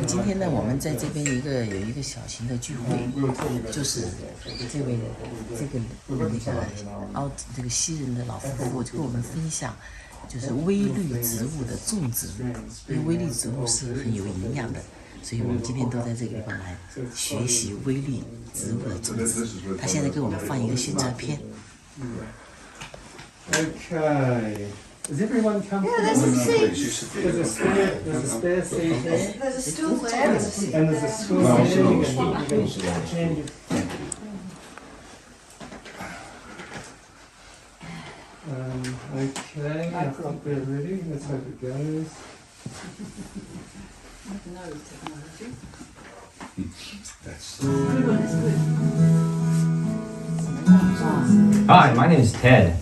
今天呢，我们在这边有一个小型的聚会，就是这个西人的老夫妇就跟我们分享，就是微绿植物的种植，因为微绿植物是很有营养的，所以我们今天都在这个地方来学习微绿植物的种植。他现在给我们放一个宣传片。Okay. Is everyone comfortable? Yeah, there's a seat. There's a spare seat there. There's a stool there. And there's a stool there. Okay, I think we're ready. Let's hope it goes. Hi, my name is Ted.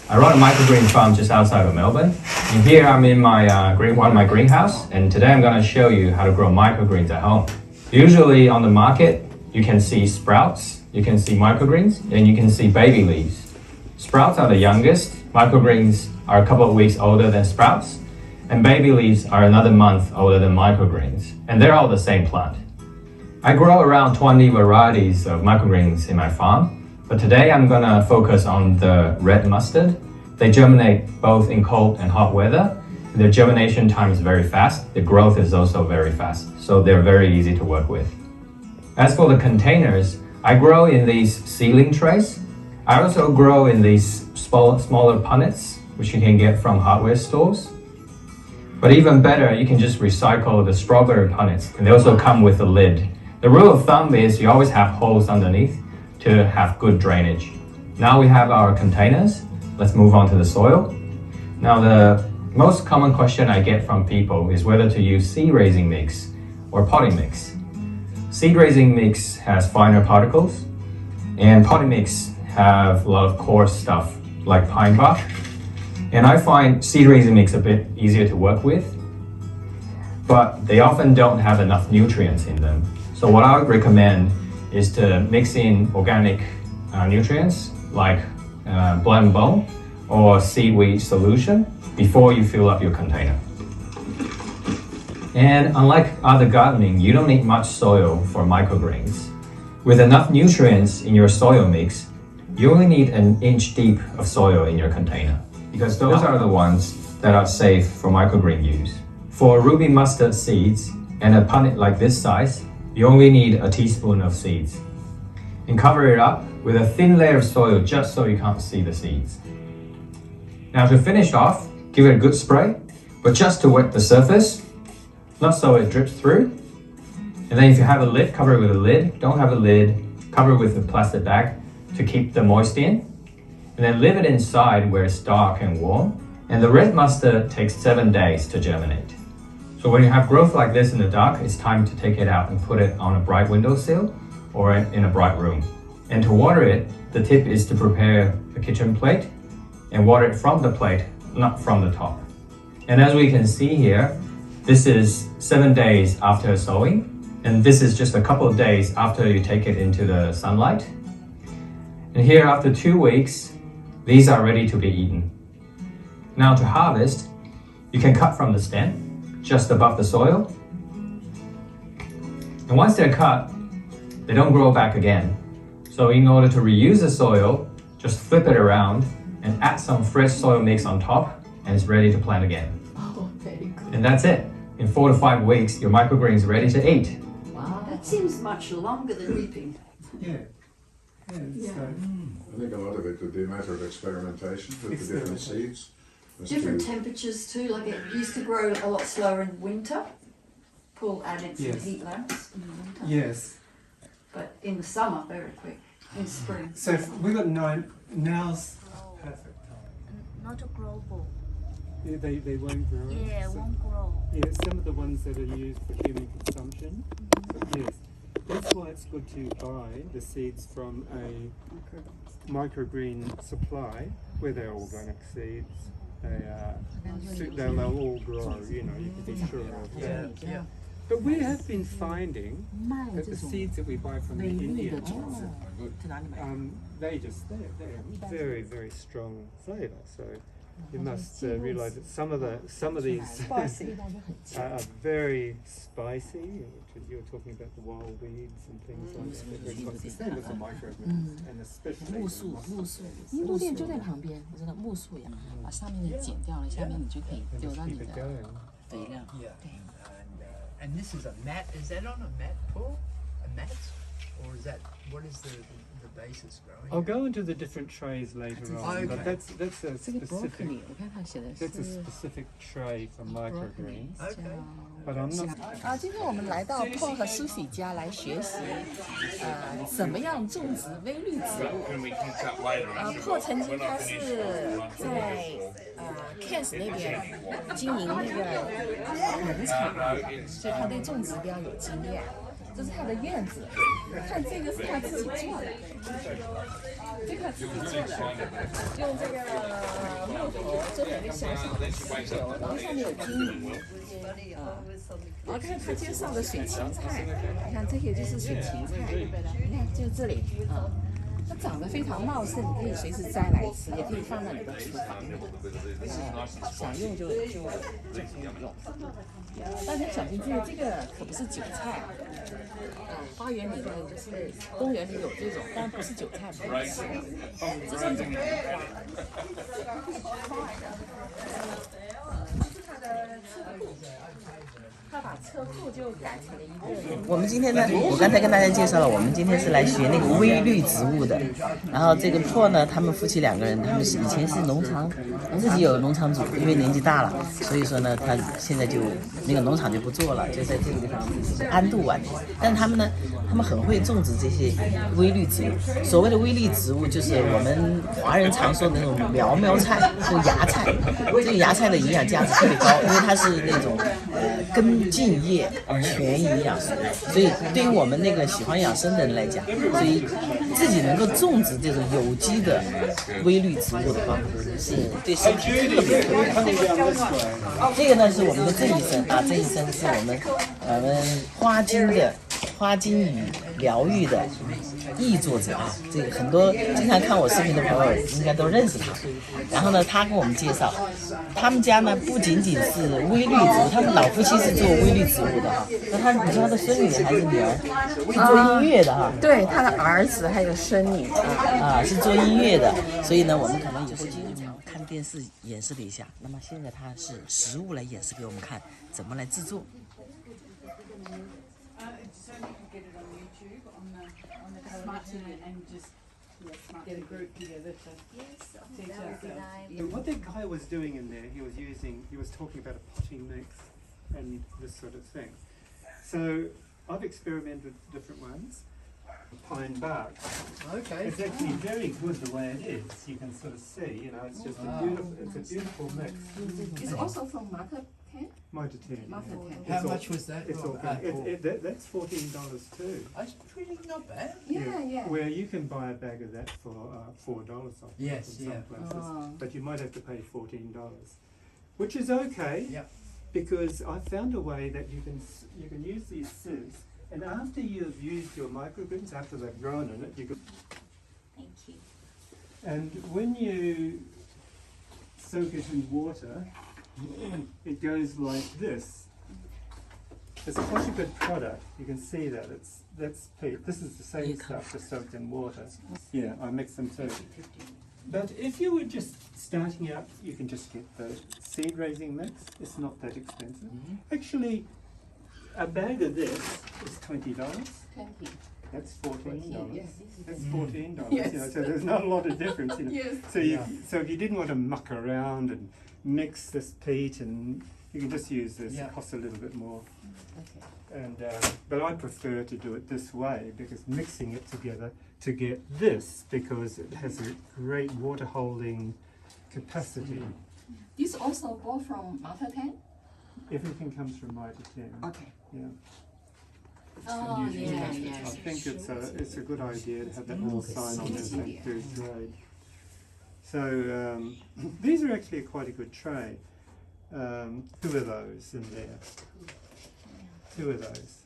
I run a microgreen farm just outside of Melbourne. And here I'm in my one of my greenhouse, and today I'm going to show you how to grow microgreens at home. Usually on the market, you can see sprouts, you can see microgreens, and you can see baby leaves. Sprouts are the youngest, microgreens are a couple of weeks older than sprouts, and baby leaves are another month older than microgreens, and they're all the same plant. I grow around 20 varieties of microgreens in my farm, but today I'm going to focus on the red mustard. They germinate both in cold and hot weather. Their germination time is very fast. The growth is also very fast, so they're very easy to work with. As for the containers, I grow in these sealing trays. I also grow in these smaller punnets, which you can get from hardware stores. But even better, you can just recycle the strawberry punnets, and they also come with a lid. The rule of thumb is you always have holes underneath to have good drainage. Now we have our containers. Let's move on to the soil. Now the most common question I get from people is whether to use seed raising mix or potting mix. Seed raising mix has finer particles, and potting mix have a lot of coarse stuff like pine bark. And I find seed raising mix a bit easier to work with, but they often don't have enough nutrients in them. So what I would recommend is to mix in organic nutrients like blood and bone or seaweed solution before you fill up your container. And unlike other gardening, you don't need much soil for microgreens. With enough nutrients in your soil mix, you only need an inch deep of soil in your container, because those are the ones that are safe for microgreen use. For ruby mustard seeds and a punnet like this size, you only need a teaspoon of seeds. And cover it up with a thin layer of soil just so you can't see the seeds. Now to finish off, give it a good spray, but just to wet the surface, not so it drips through. And then if you have a lid, cover it with a lid. Don't have a lid, cover it with a plastic bag to keep the moist in. And then leave it inside where it's dark and warm. And the red mustard takes 7 days to germinate. So when you have growth like this in the dark, it's time to take it out and put it on a bright windowsill or in a bright room. And to water it, the tip is to prepare a kitchen plate and water it from the plate, not from the top. And as we can see here, this is 7 days after sowing, and this is just a couple of days after you take it into the sunlight. And here after 2 weeks, these are ready to be eaten. Now to harvest, you can cut from the stem, just above the soil. And once they're cut, they don't grow back again. So in order to reuse the soil, just flip it around and add some fresh soil mix on top, and it's ready to plant again. Oh, very good. And that's it. In 4 to 5 weeks, your microgreens are ready to eat. Wow, that seems much longer than reaping. Yeah. Yeah. I think a lot of it would be a matter of experimentation with the different seeds. Different temperatures too, like it used to grow a lot slower in winter. Paul added some Yes. heat lamps in the winter. Yes. But in the summer, very quick. In spring. So we've got 9, now's perfect time. Not global. Yeah, they won't grow. Yeah, So- won't grow. Yeah, some of the ones that are used for human consumption. Yes. That's why it's good to buy the seeds from a microgreen supply where they're organic seeds. They'll all grow, you know, you can be sure of that. But we have been finding that the seeds that we buy from the Indians, they're very, very strong flavour. So you must realise that some of these are very spicy. You were talking about the wild weeds and things like that. They're very spicy. Same with the microgreens, and especially 印度店就在旁边，我知道木树呀，把上面的剪掉了，下面你就可以丢到你的肥料。 And this is a mat. Is that on a mat, Paul? A mat, or is that what is the basis growing? I'll go into the different trays later on, but that's a 这个 specific broccoli，我看它写的 that's a 是 specific tray for microgreens. Okay. But I'm not. 今天我们来到 Paul 和 Susie 家来学习，怎么样种植微绿植物。Paul 曾经他是在Cairns 那边经营那个农场，所以他对种植比较有经验。这是他的院子，看这个是他自己做的，这个自己做的，用这个木头做成一个小小的石球，然后上面有金鱼。 然后看他介绍的水芹菜，你看这些就是水芹菜，你看就这里啊，它长得非常茂盛，你可以随时摘来吃，也可以放到你的厨房里，想用就可以用。大家小心这个可不是韭菜啊，花园里面就是公园里有这种，但不是韭菜，不能吃，这是一种兰花。 他把车库就改成了一个。我们今天呢，我刚才跟大家介绍了，我们今天是来学那个微绿植物的。然后这个Paul呢，他们夫妻两个人，他们以前是农场，自己有农场主，因为年纪大了，所以说呢，他现在就那个农场就不做了，就在这个地方安度晚年。但他们呢，他们很会种植这些微绿植物。所谓的微绿植物，就是我们华人常说的那种苗苗菜，就芽菜。这个芽菜的营养价值特别高，因为它是那种根茎叶全营养素，所以对于我们那个喜欢养生的人来讲，所以自己能够种植这种有机的微绿植物的话，是对身体特别好。这个呢是我们的郑医生啊，郑医生是我们花精与疗愈的译作者啊，这个很多经常看我视频的朋友应该都认识他。然后呢，他跟我们介绍，他们家呢不仅仅是微绿植物，他们老夫妻是做微绿植物的哈。那你说他的孙女还是女儿是做音乐的哈？对，他的儿子还有孙女是做音乐的，所以呢，我们可能以后经常看电视演示了一下。那么现在他是实物来演示给我们看，怎么来制作。 Get a group together to teach ourselves. What that guy was doing in there, he was talking about a potting mix and this sort of thing. So I've experimented with different ones. Pine bark. Okay. It's actually very good the way it is. You can sort of see, you know, it's just a beautiful mix. It's also from market 10. Market 10. How much was that? It's all that's $14 too. That's pretty not bad. Yeah. Where you can buy a bag of that for $4 off Yes, in some yeah. places, but you might have to pay $14, which is okay. Yep. Because I found a way that you can use these sieves, and after you've used your microgreens, after they've grown in it, you can. Thank you. And when you soak it in water, it goes like this. It's such a good product. You can see that that's peat. This is the same stuff, just soaked in water. Yeah, I mix them too. But if you were just starting out, you can just get the seed raising mix. It's not that expensive. Actually, a bag of this is $20. 20. That's $14. Yes. That's $14. Yes. You know, so there's not a lot of difference. You know. Yes. So if you didn't want to muck around and mix this peat, and you can just use this. Yeah. It costs a little bit more. Okay. And but I prefer to do it this way, because mixing it together to get this, because it has a great water holding capacity. This also bought from market 10. Everything comes from Mitre 10. Okay. Yeah. Oh, usually yeah, test it. yeah. I think it's a good idea to have that little sign on there saying food grade. So these are actually quite a good tray. 2 of those in there. 2 of those.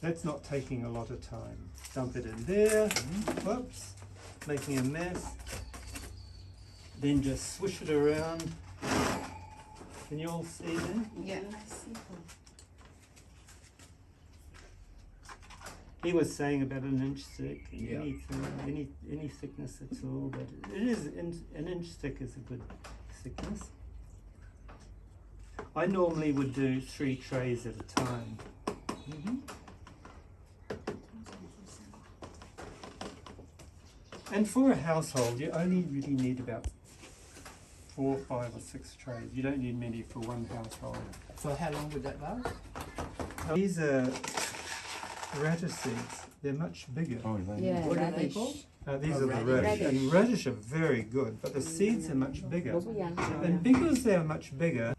That's not taking a lot of time. Dump it in there. Whoops. Making a mess. Then just swish it around. Can you all see that? Yeah. He was saying about an inch thick. Yeah. Anything, any thickness at all, but it is an inch thick is a good thickness. I normally would do 3 trays at a time. And for a household, you only really need about 4, 5 or 6 trays. You don't need many for one household. For how long would that last? These are radish seeds. They're much bigger. Yeah, What are they radish. called? These Oh, are the radish. radish. And radish are very good, but the seeds are much bigger. And because they're much bigger,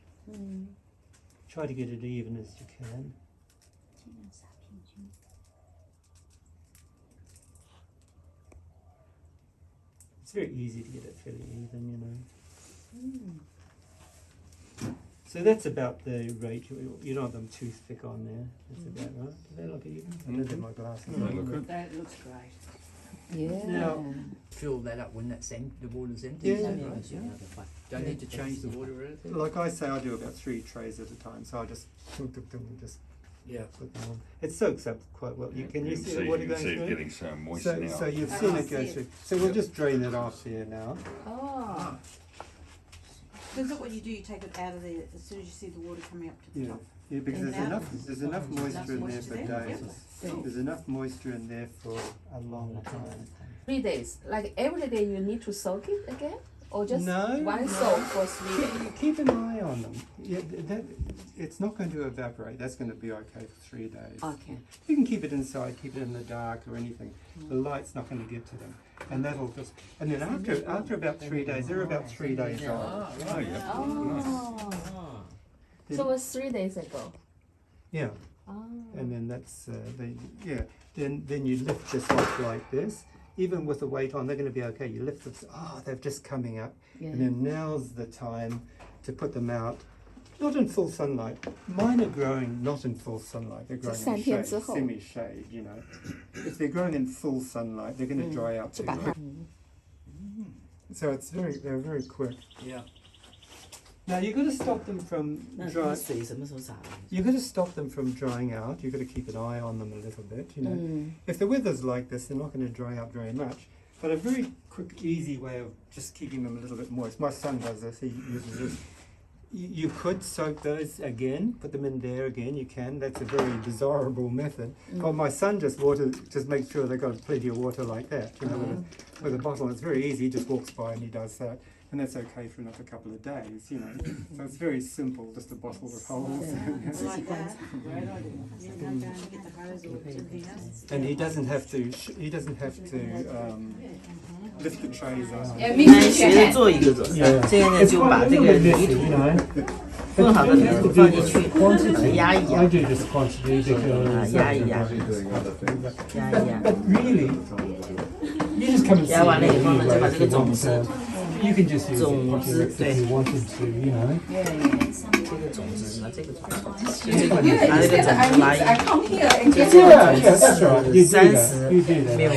try to get it even as you can. It's very easy to get it fairly even, you know. So that's about the rate. You don't want them too thick on there. That's about right. Do they look even? I don't have my glasses. They look good. That looks great. Yeah. Now, Fill that up when that's the water's empty. Yeah. is that right? Don't need to change the water or anything. like I say, I do about 3 trays at a time, so I just just Yeah. put them on. It soaks up quite well. Can you see the water going it through? getting so moist So, now. so you've seen it go see it. through. So we'll just drain it off here now. Oh. Is it what you do? You take it out of there as soon as you see the water coming up to the Yeah, top. yeah, because And there's now- enough moisture in there moisture for there, days. There's enough moisture in there for a long time. 3 days. Like every day you need to soak it again? Or just No, one no. soak for 3 days? Keep an eye on them. Yeah, it's not going to evaporate. That's going to be okay for 3 days. Okay. You can keep it inside, keep it in the dark or anything. The light's not going to get to them, and that'll just. And then after about 3 days, they're about 3 days old. Ah, Oh, right. yeah. Oh. So it was 3 days ago. Yeah, Oh. and then that's Then you lift this off like this. Even with the weight on, they're going to be okay. You lift it. They're just coming up, Yeah. and then now's the time to put them out. Not in full sunlight. Mine are growing not in full sunlight. They're growing in 3天 shade, 之后。 semi-shade. You know, if they're growing in full sunlight, they're going to dry out too quick. So they're very quick. Yeah. Now you've got to stop them from 那 dry. 水什么时候洒？ You've got to stop them from drying out. You've got to keep an eye on them a little bit. You know, if the weather's like this, they're not going to dry out very much. But a very quick, easy way of just keeping them a little bit moist. My son does this. He uses this. You could soak those again, put them in there again. You can. That's a very desirable method. But my son just makes sure they've got plenty of water like that. You know, with a bottle. It's very easy. He just walks by and he does that. And that's okay for another couple of days, you know. So it's very simple, just a bottle with holes. Like that. Great idea. You don't go down and get the hose or anything else. And he doesn't have to lift the trays up. Yeah, 那学着做一个做，这样呢就把这个泥土 混好的泥土放进去，把它压一压， I do this quantity because 压一压， Doing other things. 压一压。 But really, you just come and see 压完了以后呢，就把 it 这个种子， You can just use it 种子 if you wanted to, you know. 这个种子拿这个种子，就这个拿这个种子拉 I 一， come here and 就 get 这 Yeah, 个 yeah, 种 that's 子 right. You 是 do 30 that. You do that. 缪，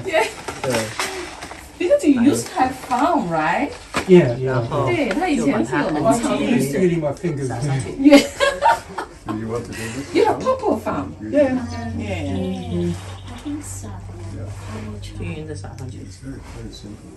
Yeah. 对， Because you used to have farm, right? Yeah, 然 yeah. 后对，他以就把前是它很有农均 场 匀 Just 的 getting my fingers dirty. Yeah. Do you want to do this? You have purple farm. Yeah. Yeah. 均匀的撒上去。 Very simple.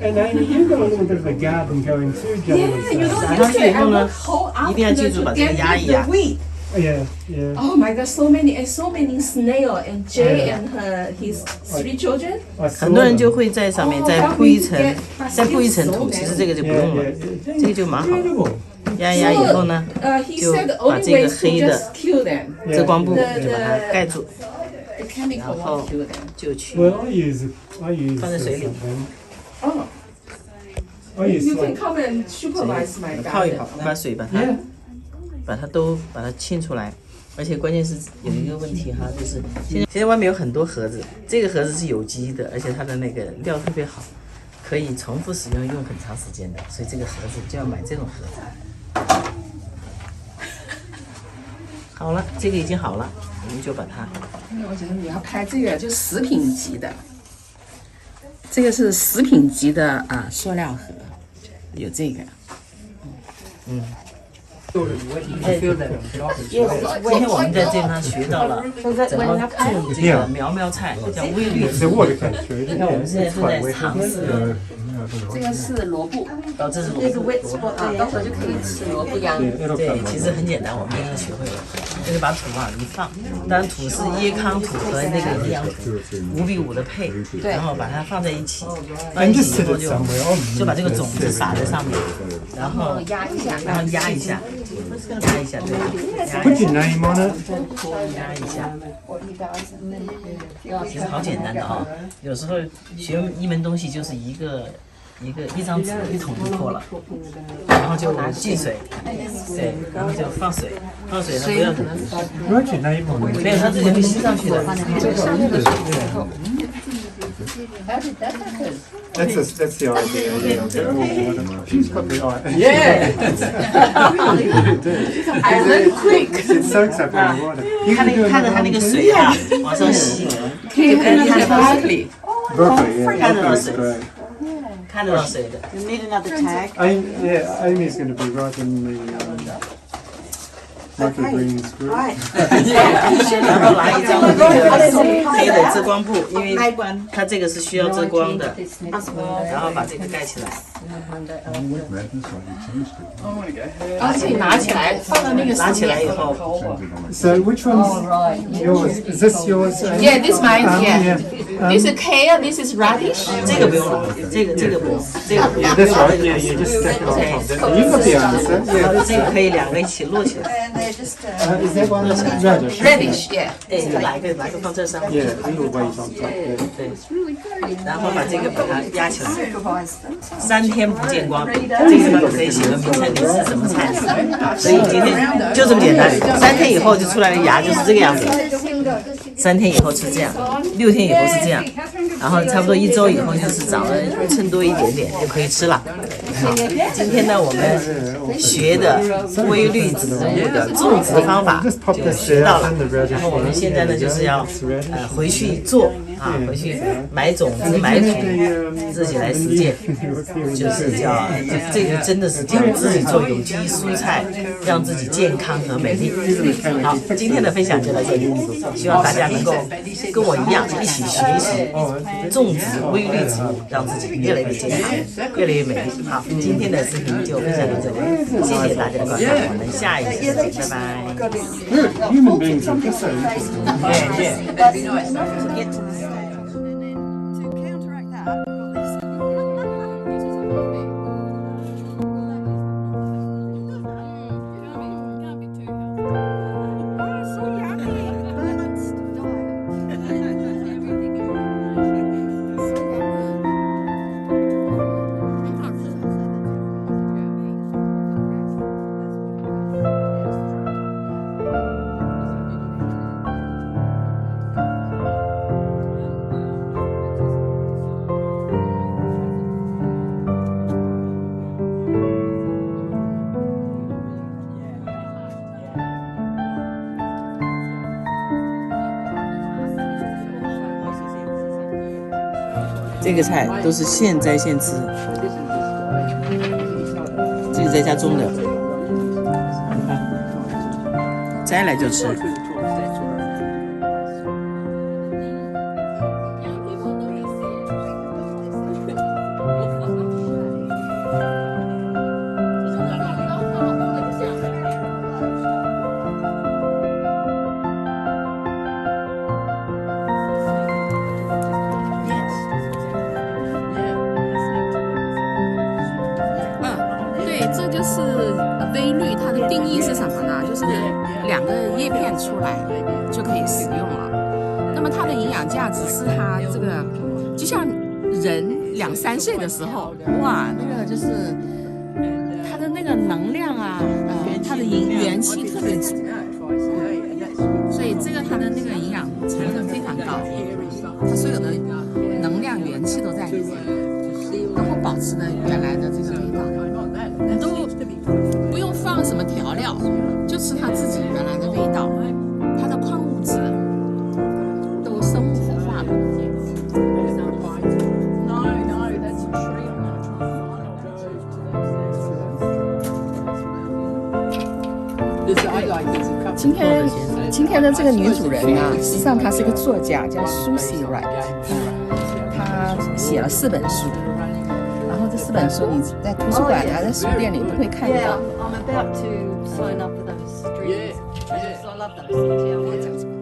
And Amy, you've got a little bit of a garden going too, Yeah, Jelly. you so- know, 撒上去以 yesterday I 后呢 worked whole 一定要记 afternoon 住 to 把这个 get 压一 rid 压 of the weed. Yeah, yeah. Oh my God, so many snail and Jay Yeah. and his 3 children. I saw 很多人 them. 就会在上面再铺一层，再铺一层土，其实这个就不 Yeah, 用了， yeah. 这个就蛮好的。 Incredible. 压一压以后呢， He 就 said the 把 only 这 way 个 is to 黑的 just kill them. 遮光布 The- 就把它盖住， The chemical 然后 won't kill them. 就去 Well, I use放在水里。 something. Oh, I use you can like, come and supervise my 泡一 garden. 泡，把水把它 yeah. 把它清出来，而且关键是有一个问题哈，就是现在外面有很多盒子，这个盒子是有机的，而且它的那个料特别好，可以重复使用，用很长时间的，所以这个盒子就要买这种盒子。好了，这个已经好了，我们就把它。我觉得你要拍这个就食品级的，这个是食品级的塑料盒，有这个。今天我们在这上学到了怎么种这个苗苗菜，叫微绿植物。你看我们现在正在尝试。这个是萝卜，哦，这是萝卜，到时候就可以吃萝卜秧。对，其实很简单，我们已经学会了，就是把土一放，当然土是椰糠土和那个营养土5:5的配，然后把它放在一起，放在一起以后就把这个种子撒在上面，然后压一下，对，Put your name on it. 压一下。其实好简单的啊，有时候学一门东西就是一张纸一桶就破了，然后就进水，对，然后就放水，它不要 Write your name on it. 没有，它自己会吸上去的。That's the idea. Yeah. She's got the eye. Yeah. I learn quick. It soaks up in the water. You 看 can do 看着它那个水啊往上吸，就可以看得到水， broccoli. Yeah, Kind of broccoli's like great. 看得到水的。 You need another tag. Amy's going to be right in the microgreens group. Right. 然后拿一张那个黑的遮光布，因为它这个是需要遮光的，然后把这个盖起来。 而且拿起来放到那个拿起来以后， So which one's yours? Is this yours? Amy? Yeah, this mine. Yeah. This is kale. This is radish. 这个不用拿，这个不用，这个不用。 Yeah, that's right. Yeah, you just stick it on top. You've got the answer. 然 Yeah. 后这个可以2个一起摞起来。 And they're just Is that one radish? Radish. Yeah. 对，拿一个放这上面。 Yeah, little weight on top. Yeah. 对，然后把这个把它压起来。 supervise them. 3天不见光，这个地方可以写个名称，你是什么菜。所以今天就这么简单，3天以后就出来的芽就是这个样子。3天以后是这样，6天以后是这样，然后差不多1周以后就是长了称多一点点就可以吃了。好，今天呢我们学的微绿植物的种植方法就学到了，然后我们现在呢就是要回去做啊，回去买种子买土，自己来实践，就是叫这个真的是叫自己做有机蔬菜，让自己健康和美丽。好，今天的分享就到这里，希望大家能够跟我一样一起学习种植微绿植物，让自己越来越健康，越来越美丽。好，今天的视频就分享到这里，谢谢大家的观看，我们下一期见，拜拜。 Good. Human beings are just so interesting. Yeah, yeah. To counteract that, we've got this. This 这个菜都是现摘现吃，自己在家种的，摘来就吃。这就是微绿，它的定义是什么呢？就是2个叶片出来就可以使用了。那么它的营养价值是它这个，就像人2、3岁的时候，哇，那个就是它的那个能量啊，它的元气特别足。持的原来的这个味道，你都不用放什么调料，就吃它自己原来的味道，它的矿物质都生物活化了。今天的这个女主人啊，实际上她是个作家，叫 Susie Wright， 她写了4本书，然后这4本书你在图书馆啊，在书店里都会看 Yeah, 到。 I'm about to sign up for those dreams. I love those things. Yeah, I want to.